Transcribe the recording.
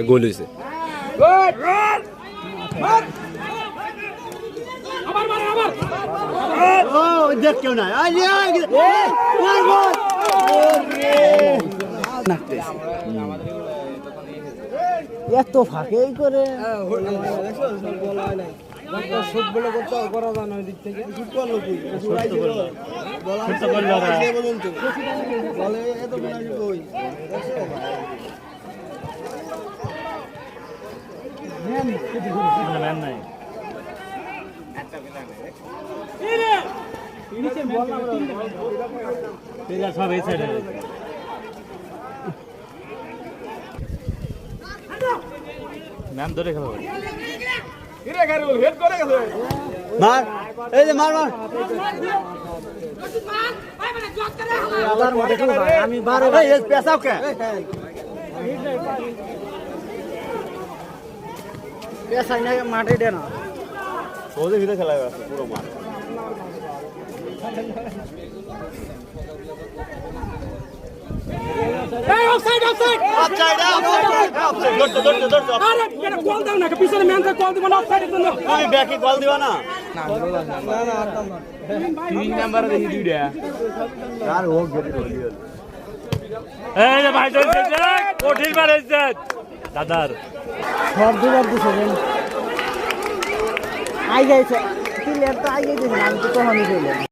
গোল হয়েছে। দেখ কেউ নাই এত ফাঁকে করে করা যায় না ওই দিক থেকে সব এই সাইডে ম্যাম ধরে খেলা মার এই যে মার মার আমি বারো পেশাও কে পেশাই না মাঠে দে না ওদের ভিতরে খেলা আছে পুরো মাঠ। অফসাইড অফসাইড অফসাইড অফসাইড ধরতে ধরতে ধরতে আরে এটা কল দাও না পিছনে ম্যানকে কল দিব না অফসাইড দিন তুমি ব্যাকে কল দিবা না? তিন নাম্বার দেখি দুইটা আর ও গেট হলি হল। এই যে ভাই ধরছে কঠিন মারেছে দাদার সব দুবার দিছে আই গেছে প্লেয়ার তো আই গেছে আমি তো তখনই